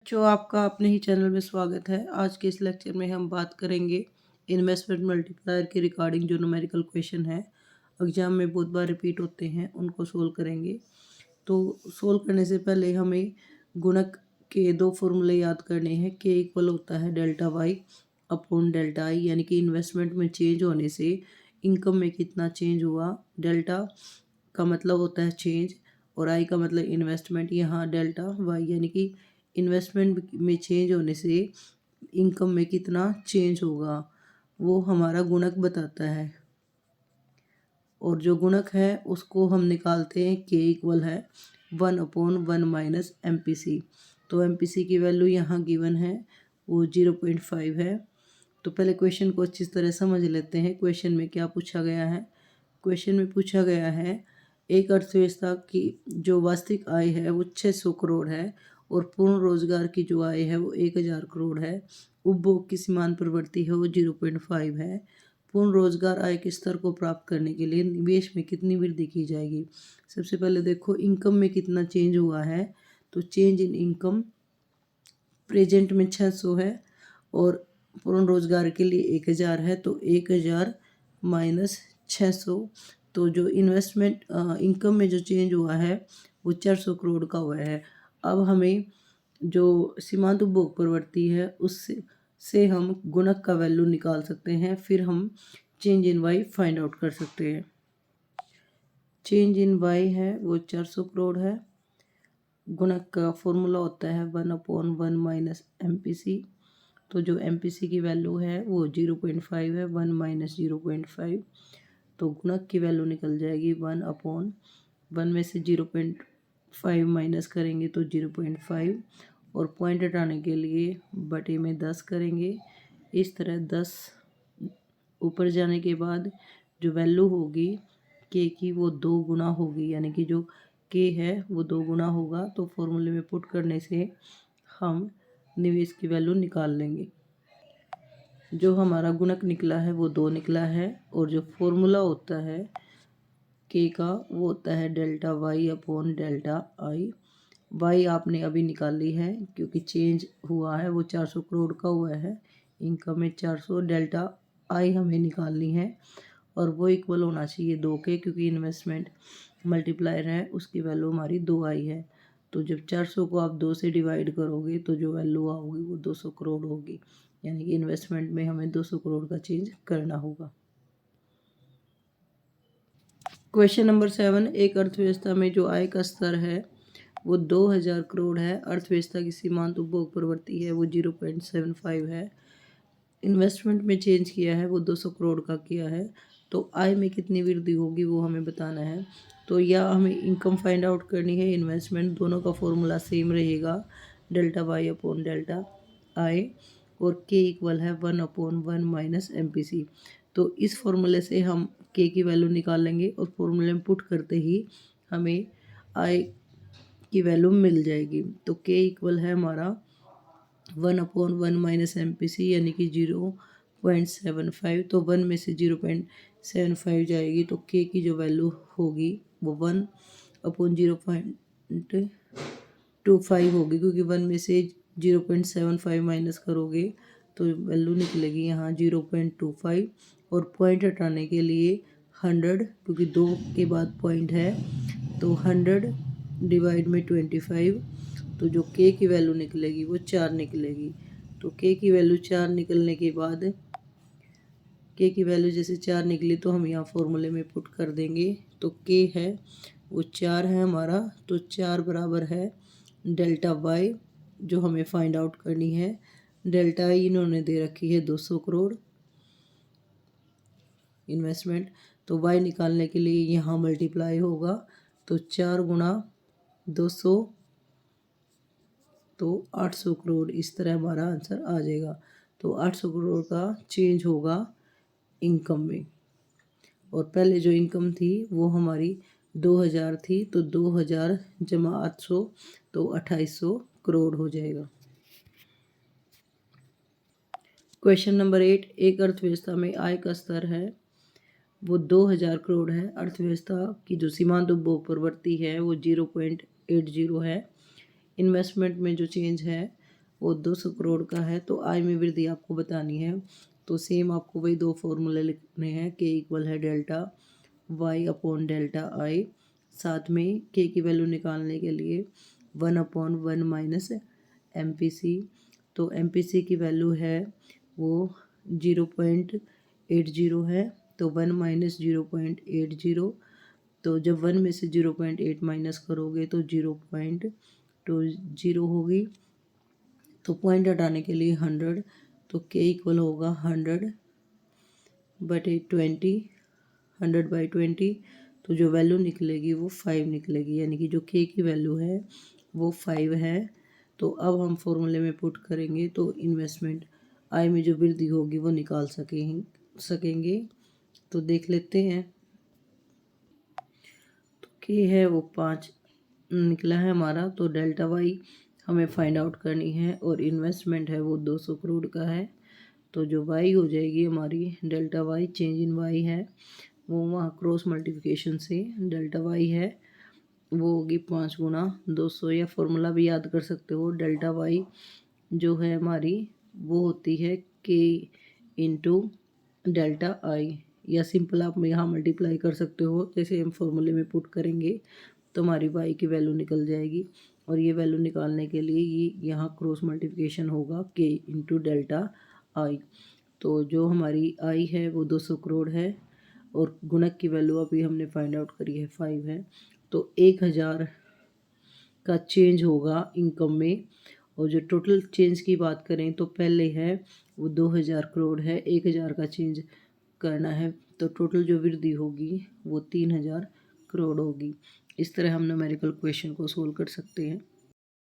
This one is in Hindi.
जो आपका अपने ही चैनल में स्वागत है। आज के इस लेक्चर में हम बात करेंगे इन्वेस्टमेंट मल्टीप्लायर के रिगार्डिंग जो न्यूमेरिकल क्वेश्चन है एग्जाम में बहुत बार रिपीट होते हैं उनको सोल्व करेंगे। तो सोल्व करने से पहले हमें गुणक के दो फॉर्मूले याद करने हैं। के इक्वल होता है delta Y upon delta I, यानी कि इन्वेस्टमेंट में चेंज होने से इनकम में कितना चेंज हुआ। डेल्टा का मतलब होता है चेंज और आई का मतलब इन्वेस्टमेंट। यहाँ डेल्टा वाई यानी कि इन्वेस्टमेंट में चेंज होने से इनकम में कितना चेंज होगा वो हमारा गुणक बताता है। और जो गुणक है उसको हम निकालते हैं के इक्वल है 1/1 माइनस MPC। तो MPC की वैल्यू यहाँ गिवन है वो 0.5 है। तो पहले क्वेश्चन को अच्छी तरह समझ लेते हैं। क्वेश्चन में क्या पूछा गया है। क्वेश्चन में पूछा गया है एक अर्थव्यवस्था की जो वास्तविक आय है वो 600 करोड़ है और पूर्ण रोजगार की जो आय है वो 1000 करोड़ है। उपभोग की सीमांत प्रवृत्ति है वो 0.5 है। पूर्ण रोजगार आय के स्तर को प्राप्त करने के लिए निवेश में कितनी वृद्धि की जाएगी। सबसे पहले देखो इनकम में कितना चेंज हुआ है। तो चेंज इन इनकम प्रेजेंट में 600 है और पूर्ण रोजगार के लिए 1000 है। तो 1000 माइनस 600, तो जो इन्वेस्टमेंट इनकम में जो चेंज हुआ है वो 400 करोड़ का हुआ है। अब हमें जो सीमांत उपभोग प्रवृत्ति है उससे हम गुणक का वैल्यू निकाल सकते हैं। फिर हम change in Y find out कर सकते हैं। चेंज इन वाई है वो 400 करोड़ है। गुणक का फॉर्मूला होता है 1/1 माइनस MPC। तो जो MPC की वैल्यू है वो 0.5 है, 1 माइनस 0.5। तो गुणक की वैल्यू निकल जाएगी 1/1 में से 0.5 माइनस करेंगे तो 0.5 और पॉइंट हटाने के लिए बटे में 10 करेंगे। इस तरह 10 ऊपर जाने के बाद जो वैल्यू होगी के की वो 2 गुना होगी, यानी कि जो के है वो 2 गुना होगा। तो फॉर्मूले में पुट करने से हम निवेश की वैल्यू निकाल लेंगे। जो हमारा गुणक निकला है वो 2 निकला है और जो फॉर्मूला होता है के का वो होता है delta Y upon delta I. Y आपने अभी निकाली है क्योंकि चेंज हुआ है वो 400 करोड़ का हुआ है। इनकम में 400, डेल्टा आई हमें निकालनी है और वो इक्वल होना चाहिए 2 के, क्योंकि इन्वेस्टमेंट मल्टीप्लायर है उसकी वैल्यू हमारी 2 आई है। तो जब 400 को आप 2 से डिवाइड करोगे तो जो वैल्यू आओगी वो 200 करोड़ होगी, यानी कि इन्वेस्टमेंट में हमें 200 करोड़ का चेंज करना होगा। क्वेश्चन नंबर 7, एक अर्थव्यवस्था में जो आय का स्तर है वो 2000 करोड़ है। अर्थव्यवस्था की सीमांत उपभोग प्रवृत्ति है वो 0.75 है। इन्वेस्टमेंट में चेंज किया है वो 200 करोड़ का किया है। तो आय में कितनी वृद्धि होगी वो हमें बताना है। तो या हमें इनकम फाइंड आउट करनी है, इन्वेस्टमेंट, दोनों का फॉर्मूला सेम रहेगा delta Y upon delta I और के इक्वल है 1/1 माइनस MPC। तो इस फॉर्मूले से हम के की वैल्यू निकाल लेंगे और फॉर्मूले में पुट करते ही हमें आई की वैल्यू मिल जाएगी। तो के इक्वल है हमारा 1/1 माइनस MPC, यानी कि 0.75। तो 1 में से 0.75 जाएगी तो के की जो वैल्यू होगी वो 1/0.25 होगी, क्योंकि 1 में से 0.75 माइनस करोगे तो वैल्यू निकलेगी यहाँ 0.25 और पॉइंट हटाने के लिए 100, क्योंकि 2 के बाद पॉइंट है तो 100 डिवाइड में 25। तो जो के की वैल्यू निकलेगी वो 4 निकलेगी। तो के की वैल्यू 4 निकलने के बाद के की वैल्यू जैसे 4 निकली तो हम यहाँ फॉर्मूले में पुट कर देंगे। तो के है वो 4 है हमारा, तो 4 बराबर है डेल्टा वाई जो हमें फाइंड आउट करनी है। डेल्टा आई इन्होंने दे रखी है 200 करोड़ इन्वेस्टमेंट, तो वाई निकालने के लिए यहाँ मल्टीप्लाई होगा। तो 4 गुणा 200 तो 800 करोड़, इस तरह हमारा आंसर आ जाएगा। तो 800 करोड़ का चेंज होगा इनकम में। और पहले जो इनकम थी वो हमारी 2000 थी, तो 2000 जमा 800 तो 2800 करोड़ हो जाएगा। क्वेश्चन नंबर 8, एक अर्थव्यवस्था में आय का स्तर है वो 2000 करोड़ है। अर्थव्यवस्था की जो सीमांत उपभोग प्रवृत्ति है वो 0.80 है। इन्वेस्टमेंट में जो चेंज है वो 200 करोड़ का है। तो आय में वृद्धि आपको बतानी है। तो सेम आपको वही दो फॉर्मूले लिखने हैं। के इक्वल है delta Y upon delta I. साथ में के की वैल्यू निकालने के लिए 1/1 माइनस MPC। तो MPC की वैल्यू है वो 0.80 है। तो 1 माइनस 0.80। तो जब 1 में से 0.8 माइनस करोगे तो 0.20 होगी। तो पॉइंट हटाने के लिए 100। तो के इक्वल होगा 100/20, 100/20। तो जो वैल्यू निकलेगी वो 5 निकलेगी, यानी कि जो के की वैल्यू है वो 5 है। तो अब हम फॉर्मूले में पुट करेंगे तो इन्वेस्टमेंट आय में जो वृद्धि होगी वो निकाल सकेंगे। तो देख लेते हैं। तो के है वो 5 निकला है हमारा। तो डेल्टा वाई हमें फाइंड आउट करनी है और इन्वेस्टमेंट है वो 200 करोड़ का है। तो जो वाई हो जाएगी हमारी delta Y, change in Y है वो वहाँ क्रॉस मल्टीप्लिकेशन से डेल्टा वाई है वो होगी 5 × 200, या फॉर्मूला भी याद कर सकते हो। डेल्टा वाई जो है हमारी वो होती है के इंटू डेल्टा आई, या सिंपल आप यहाँ मल्टीप्लाई कर सकते हो। जैसे हम फॉर्मूले में पुट करेंगे तो हमारी वाई की वैल्यू निकल जाएगी, और ये वैल्यू निकालने के लिए ये यहाँ क्रॉस मल्टीप्लिकेशन होगा के इंटू डेल्टा आई। तो जो हमारी आई है वो 200 करोड़ है, और गुणक की वैल्यू अभी हमने फाइंड आउट करी है 5 है। तो 1000 का चेंज होगा इनकम में। और जो टोटल चेंज की बात करें तो पहले है वो 2000 करोड़ है, 1000 का चेंज करना है। तो टोटल जो वृद्धि होगी वो 3000 करोड़ होगी। इस तरह हम न्यूमेरिकल क्वेश्चन को सोल्व कर सकते हैं।